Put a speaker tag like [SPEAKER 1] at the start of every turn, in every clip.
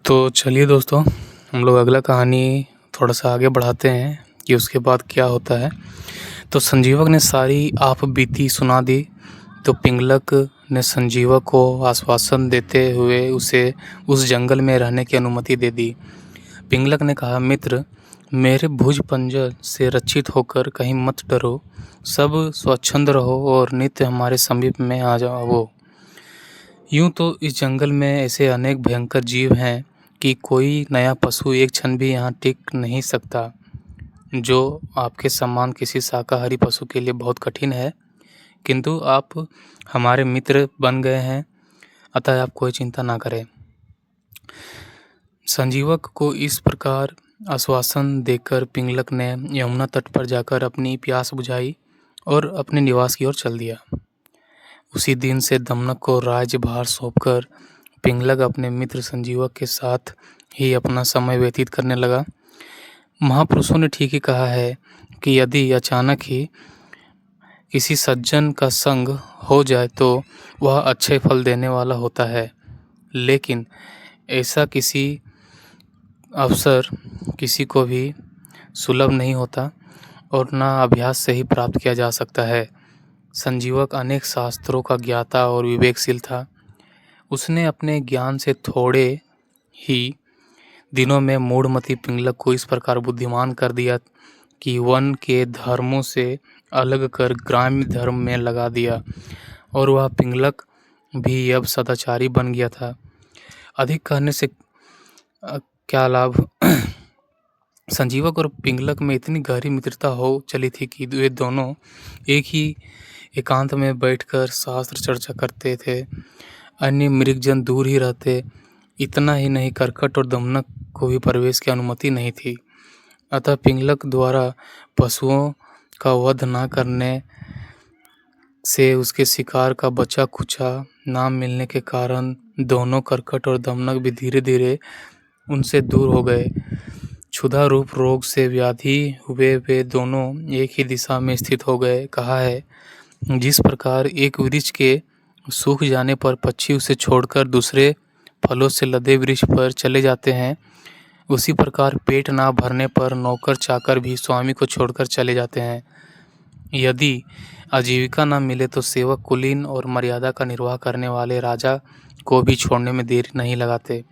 [SPEAKER 1] तो चलिए दोस्तों, हम लोग अगला कहानी थोड़ा-सा आगे बढ़ाते हैं कि उसके बाद क्या होता है। तो संजीवक ने सारी आप बीती सुना दी, तो पिंगलक ने संजीवक को आश्वासन देते हुए उसे उस जंगल में रहने की अनुमति दे दी। पिंगलक ने कहा, मित्र, मेरे भुजपंजर से रक्षित होकर कहीं मत डरो, सब स्वच्छंद रहो और नित्य हमारे समीप में आ जाओ। यूं तो इस जंगल में ऐसे अनेक भयंकर जीव हैं कि कोई नया पशु एक क्षण भी यहाँ टिक नहीं सकता, जो आपके समान किसी शाकाहारी पशु के लिए बहुत कठिन है। किंतु आप हमारे मित्र बन गए हैं, अतः आप कोई चिंता ना करें। संजीवक को इस प्रकार आश्वासन देकर पिंगलक ने यमुना तट पर जाकर अपनी प्यास बुझाई और अपने निवास की ओर चल दिया। उसी दिन से दमनक को राज्यभार सौंपकर पिंगलक अपने मित्र संजीवक के साथ ही अपना समय व्यतीत करने लगा। महापुरुषों ने ठीक ही कहा है कि यदि अचानक ही किसी सज्जन का संग हो जाए तो वह अच्छे फल देने वाला होता है, लेकिन ऐसा किसी अवसर किसी को भी सुलभ नहीं होता और न अभ्यास से ही प्राप्त किया जा सकता है। संजीवक अनेक शास्त्रों का ज्ञाता और विवेकशील था। उसने अपने ज्ञान से थोड़े ही दिनों में मूढ़मती पिंगलक को इस प्रकार बुद्धिमान कर दिया कि वन के धर्मों से अलग कर ग्राम्य धर्म में लगा दिया, और वह पिंगलक भी अब सदाचारी बन गया था। अधिक कहने से क्या लाभ। संजीवक और पिंगलक में इतनी गहरी मित्रता हो चली थी कि वे दोनों एक ही एकांत में बैठकर शास्त्र चर्चा करते थे। अन्य मृगजन दूर ही रहते। इतना ही नहीं, करकट और दमनक को भी प्रवेश की अनुमति नहीं थी। अतः पिंगलक द्वारा पशुओं का वध न करने से उसके शिकार का बचा खुचा ना मिलने के कारण दोनों करकट और दमनक भी धीरे धीरे उनसे दूर हो गए। क्षुधा रूप रोग से व्याधि हुए वे दोनों एक ही दिशा में स्थित हो गए। कहा है, जिस प्रकार एक वृक्ष के सूख जाने पर पक्षी उसे छोड़कर दूसरे फलों से लदे वृक्ष पर चले जाते हैं, उसी प्रकार पेट ना भरने पर नौकर चाकर भी स्वामी को छोड़कर चले जाते हैं। यदि आजीविका न मिले तो सेवक कुलीन और मर्यादा का निर्वाह करने वाले राजा को भी छोड़ने में देर नहीं लगाते,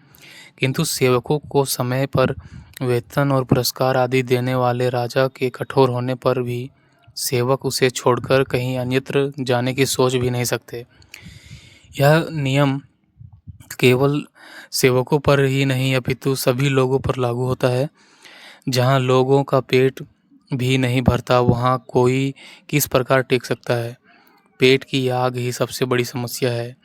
[SPEAKER 1] किंतु सेवकों को समय पर वेतन और पुरस्कार आदि देने वाले राजा के कठोर होने पर भी सेवक उसे छोड़कर कहीं अन्यत्र जाने की सोच भी नहीं सकते। यह नियम केवल सेवकों पर ही नहीं अपितु सभी लोगों पर लागू होता है। जहाँ लोगों का पेट भी नहीं भरता, वहाँ कोई किस प्रकार टिक सकता है। पेट की आग ही सबसे बड़ी समस्या है।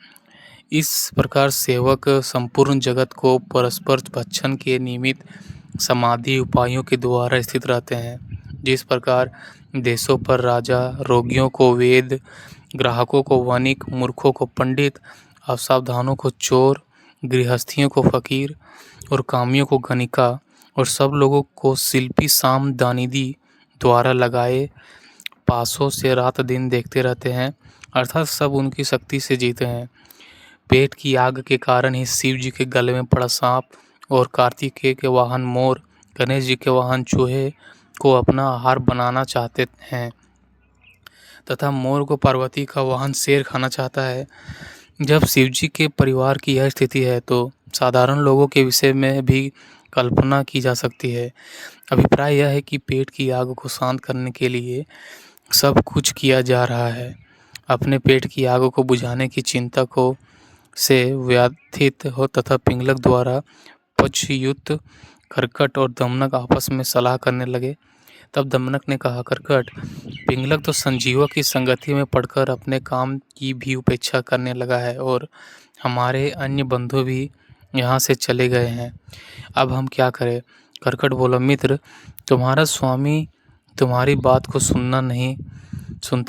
[SPEAKER 1] इस प्रकार सेवक संपूर्ण जगत को परस्पर भक्षण के निमित्त समाधि उपायों के द्वारा स्थित रहते हैं। जिस प्रकार देशों पर राजा रोगियों को वेद, ग्राहकों को वणिक, मूर्खों को पंडित, असावधानों को चोर, गृहस्थियों को फकीर और कामियों को गणिका और सब लोगों को शिल्पी साम दानिदी द्वारा लगाए पासों से रात दिन देखते रहते हैं, अर्थात सब उनकी शक्ति से जीते हैं। पेट की आग के कारण ही शिव जी के गले में पड़ा सांप और कार्तिकेय के वाहन मोर, गणेश जी के वाहन चूहे को अपना आहार बनाना चाहते हैं तथा मोर को पार्वती का वाहन शेर खाना चाहता है। जब शिव जी के परिवार की यह स्थिति है तो साधारण लोगों के विषय में भी कल्पना की जा सकती है। अभिप्राय यह है कि पेट की आग को शांत करने के लिए सब कुछ किया जा रहा है। अपने पेट की आग को बुझाने की चिंता को से व्याथित हो तथा पिंगलक द्वारा पक्षयुक्त करकट और दमनक आपस में सलाह करने लगे। तब दमनक ने कहा, करकट, पिंगलक तो संजीवक की संगति में पड़कर अपने काम की भी उपेक्षा करने लगा है और हमारे अन्य बंधु भी यहाँ से चले गए हैं। अब हम क्या करें? करकट बोला, मित्र, तुम्हारा स्वामी तुम्हारी बात को सुनता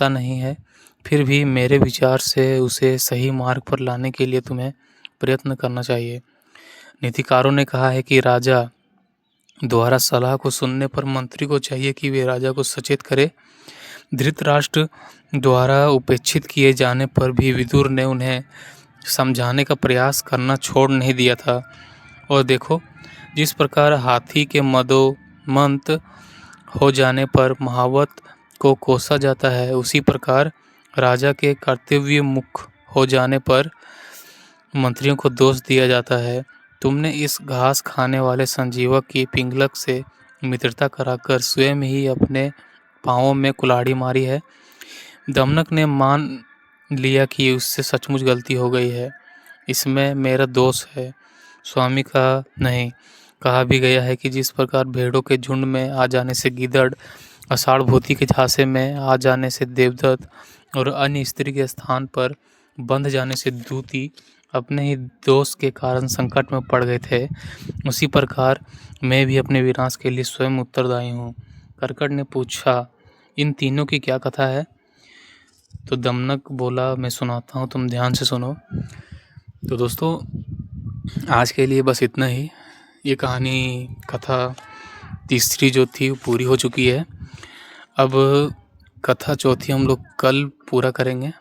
[SPEAKER 1] नहीं है, फिर भी मेरे विचार से उसे सही मार्ग पर लाने के लिए तुम्हें प्रयत्न करना चाहिए। नीतिकारों ने कहा है कि राजा द्वारा सलाह को सुनने पर मंत्री को चाहिए कि वे राजा को सचेत करे। धृतराष्ट्र द्वारा उपेक्षित किए जाने पर भी विदुर ने उन्हें समझाने का प्रयास करना छोड़ नहीं दिया था। और देखो, जिस प्रकार हाथी के मदोमंत हो जाने पर महावत को कोसा जाता है, उसी प्रकार राजा के कर्तव्य मुख हो जाने पर मंत्रियों को दोष दिया जाता है। तुमने इस घास खाने वाले संजीवक की पिंगलक से मित्रता कराकर स्वयं ही अपने पाँवों में कुल्हाड़ी मारी है। दमनक ने मान लिया कि उससे सचमुच गलती हो गई है, इसमें मेरा दोष है, स्वामी का नहीं। कहा भी गया है कि जिस प्रकार भेड़ों के झुंड में आ जाने से गीदड़, आषाढ़ भूति के झांसे में आ जाने से देवदत्त और अन्य स्त्री के स्थान पर बंध जाने से दूती अपने ही दोष के कारण संकट में पड़ गए थे, उसी प्रकार मैं भी अपने विनाश के लिए स्वयं उत्तरदायी हूँ। करकट ने पूछा, इन तीनों की क्या कथा है? तो दमनक बोला, मैं सुनाता हूँ, तुम ध्यान से सुनो। तो दोस्तों, आज के लिए बस इतना ही। ये कहानी कथा तीसरी जो थी वो पूरी हो चुकी है। अब कथा चौथी हम लोग कल पूरा करेंगे।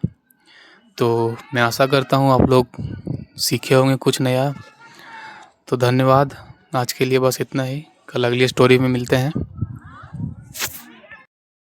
[SPEAKER 1] तो मैं आशा करता हूँ आप लोग सीखे होंगे कुछ नया। तो धन्यवाद, आज के लिए बस इतना ही। कल अगली स्टोरी में मिलते हैं।